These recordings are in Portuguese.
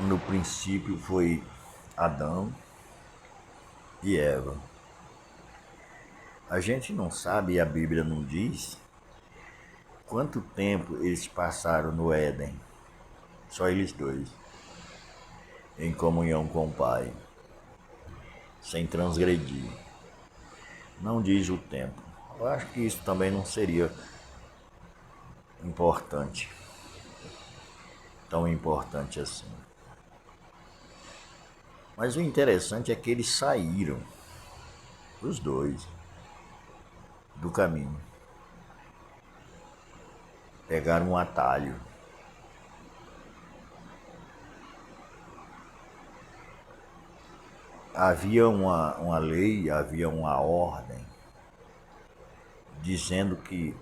No princípio foi Adão e Eva. A gente não sabe, e a Bíblia não diz, quanto tempo eles passaram no Éden, só eles dois, em comunhão com o Pai, sem transgredir. Não diz o tempo. Eu acho que isso também não seria importante, tão importante assim. Mas o interessante é que eles saíram, os dois, do caminho. Pegaram um atalho. Havia uma lei, havia uma ordem, dizendo que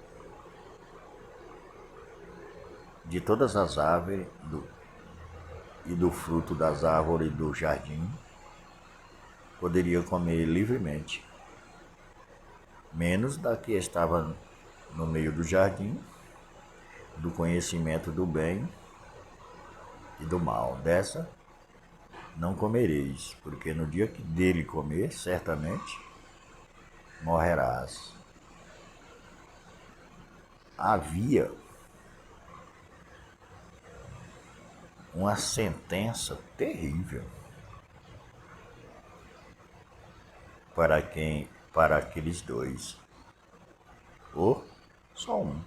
de todas as árvores e do fruto das árvores do jardim, poderia comer livremente, menos da que estava no meio do jardim, do conhecimento do bem e do mal. Dessa não comereis, porque no dia que dele comer, certamente morrerás. Havia uma sentença terrível para aqueles dois, ou só um.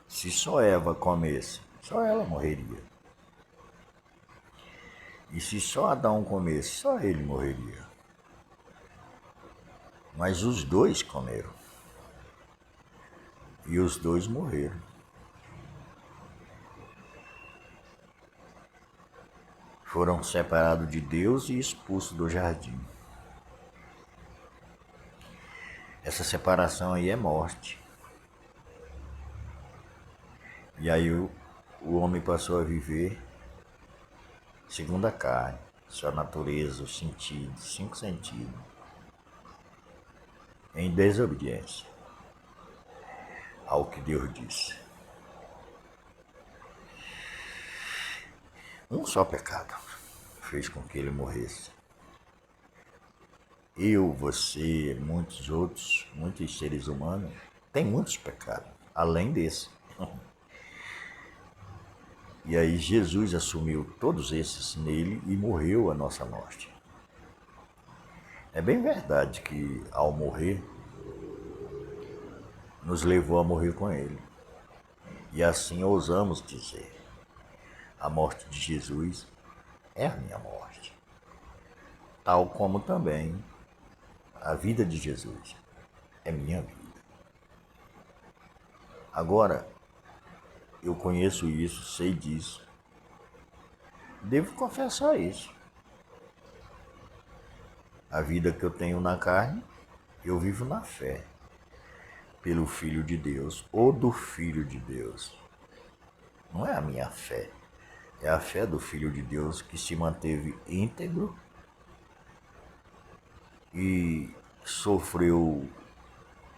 Se só Eva comesse, só ela morreria. E se só Adão comesse, só ele morreria. Mas os dois comeram. E os dois morreram. Foram separados de Deus e expulsos do jardim. Essa separação aí é morte. E aí o homem passou a viver segundo a carne, sua natureza, os sentidos, 5 sentidos, em desobediência ao que Deus disse. Um só pecado fez com que ele morresse. Eu, você, muitos outros, muitos seres humanos, têm muitos pecados, além desse. E aí Jesus assumiu todos esses nele e morreu a nossa morte. É bem verdade que ao morrer, nos levou a morrer com ele. E assim ousamos dizer, a morte de Jesus é a minha morte. Tal como também a vida de Jesus é minha vida. Agora, eu conheço isso, sei disso. Devo confessar isso. A vida que eu tenho na carne, eu vivo na fé. Pelo Filho de Deus, ou do Filho de Deus. Não é a minha fé, é a fé do Filho de Deus que se manteve íntegro e sofreu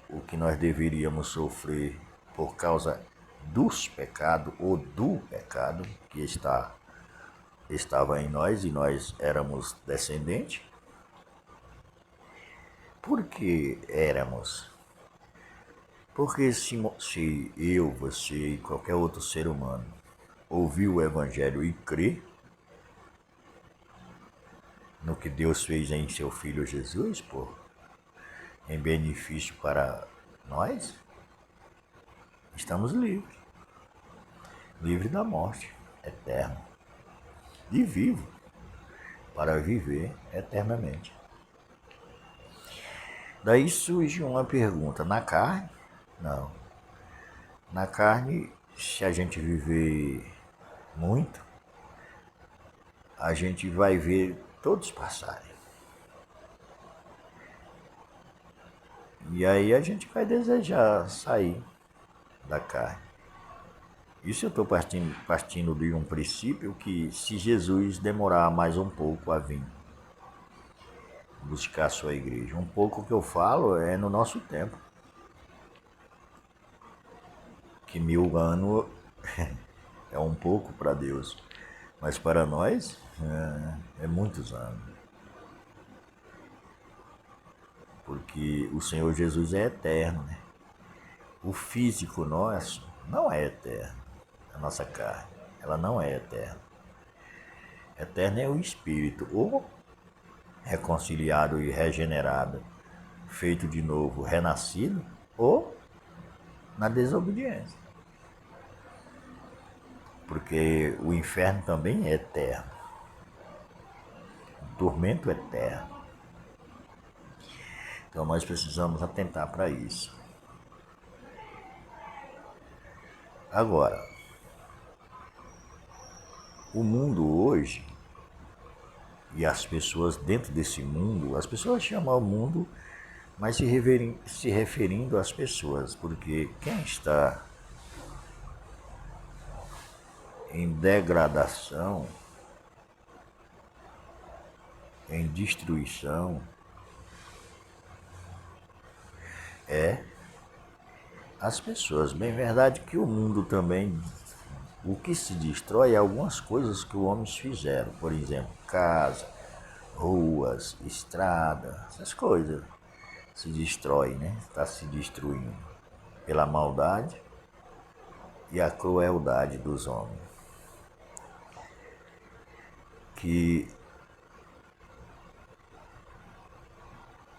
o que nós deveríamos sofrer por causa dos pecados ou do pecado que estava em nós e nós éramos descendentes. Por que éramos? Porque se eu, você e qualquer outro ser humano ouvir o Evangelho e crer no que Deus fez em seu Filho Jesus, em benefício para nós, estamos livres. Livres da morte eterna. E vivo para viver eternamente. Daí surge uma pergunta, na carne? Não. Na carne, se a gente viver muito, a gente vai ver todos passarem. E aí a gente vai desejar sair da carne. Isso eu estou partindo de um princípio que se Jesus demorar mais um pouco a vir buscar a sua igreja, um pouco que eu falo é no nosso tempo. Que 1000 anos é um pouco para Deus, mas para nós é muitos anos. Porque o Senhor Jesus é eterno, né? O físico nosso não é eterno, a nossa carne, ela não é eterna. Eterno é o espírito, ou reconciliado e regenerado, feito de novo, renascido, ou na desobediência. Porque o inferno também é eterno, o tormento é eterno. Então nós precisamos atentar para isso. Agora, o mundo hoje, e as pessoas dentro desse mundo, as pessoas chamam o mundo, mas se referindo às pessoas, porque quem está em degradação, em destruição, é as pessoas. Bem verdade que o mundo também, o que se destrói é algumas coisas que os homens fizeram, por exemplo, casa, ruas, estrada, essas coisas se destrói, né? Está se destruindo pela maldade e a crueldade dos homens. Que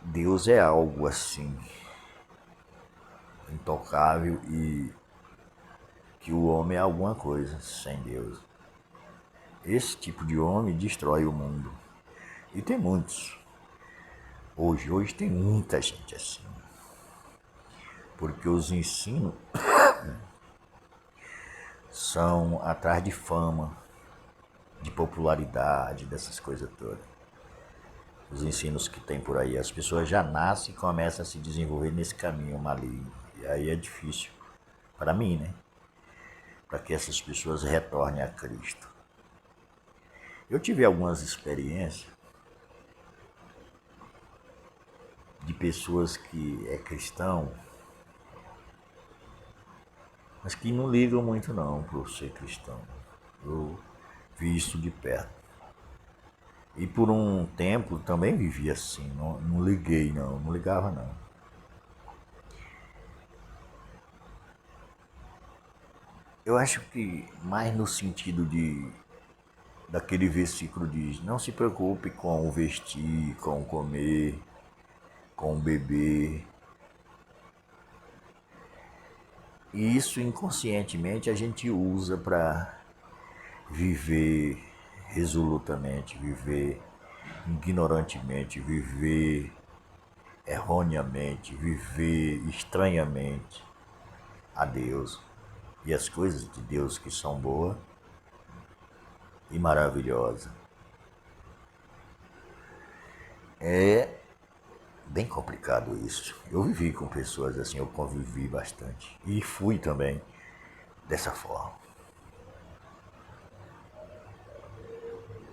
Deus é algo assim, intocável, e que o homem é alguma coisa sem Deus. Esse tipo de homem destrói o mundo. E tem muitos. Hoje tem muita gente assim. Porque os ensinos são atrás de fama, de popularidade, dessas coisas todas. Os ensinos que tem por aí, as pessoas já nascem e começam a se desenvolver nesse caminho maligno. E aí é difícil, para mim, né? Para que essas pessoas retornem a Cristo. Eu tive algumas experiências de pessoas que é cristão, mas que não ligam muito não por ser cristão. Eu vi isso de perto. E por um tempo também vivi assim, não liguei não ligava não. Eu acho que mais no sentido daquele versículo diz, não se preocupe com o vestir, com o comer, com o beber. E isso inconscientemente a gente usa para viver resolutamente, viver ignorantemente, viver erroneamente, viver estranhamente a Deus e as coisas de Deus que são boas e maravilhosas. É bem complicado isso. Eu vivi com pessoas assim, eu convivi bastante e fui também dessa forma.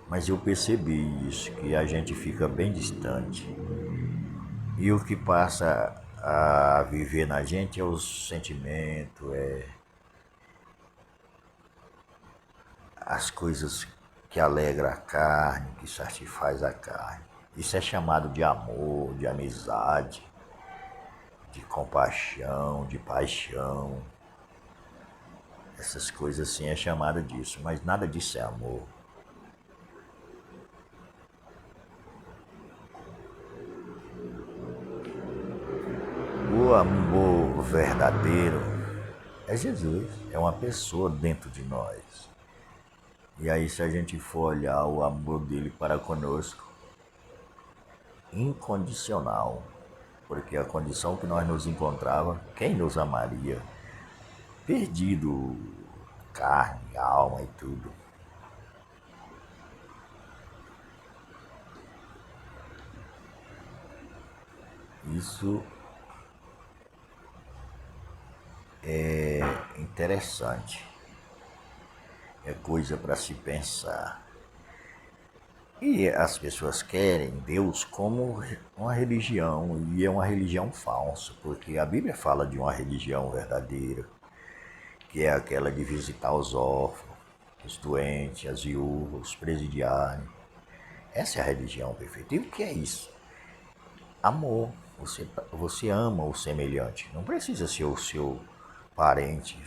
Mas eu percebi isso, que a gente fica bem distante. E o que passa a viver na gente é os sentimentos, é as coisas que alegram a carne, que satisfaz a carne. Isso é chamado de amor, de amizade, de compaixão, de paixão. Essas coisas assim é chamada disso, mas nada disso é amor. O amor verdadeiro é Jesus, é uma pessoa dentro de nós. E aí, se a gente for olhar o amor dele para conosco, incondicional, porque a condição que nós nos encontrava, quem nos amaria? Perdido, carne, alma e tudo. Isso é interessante, é coisa para se pensar. E as pessoas querem Deus como uma religião, e é uma religião falsa, porque a Bíblia fala de uma religião verdadeira, que é aquela de visitar os órfãos, os doentes, as viúvas, os presidiários. Essa é a religião perfeita. E o que é isso? Amor. Você ama o semelhante. Não precisa ser o seu parente.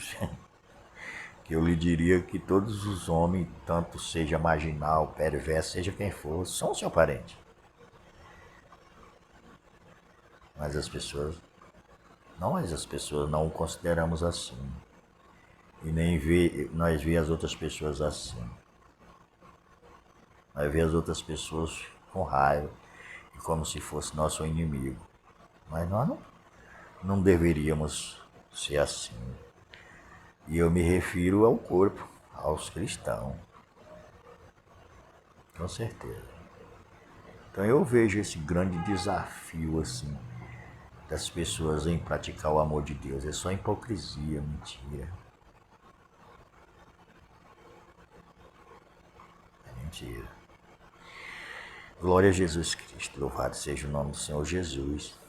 Que eu lhe diria que todos os homens, tanto seja marginal, perverso, seja quem for, são seu parente. Mas as pessoas não o consideramos assim. E nem nós vê as outras pessoas assim. Nós vê as outras pessoas com raiva e como se fosse nosso inimigo. Mas nós não deveríamos ser assim. E eu me refiro ao corpo, aos cristãos. Com certeza. Então eu vejo esse grande desafio assim das pessoas em praticar o amor de Deus. É só hipocrisia, mentira. É mentira. Glória a Jesus Cristo. Louvado seja o nome do Senhor Jesus.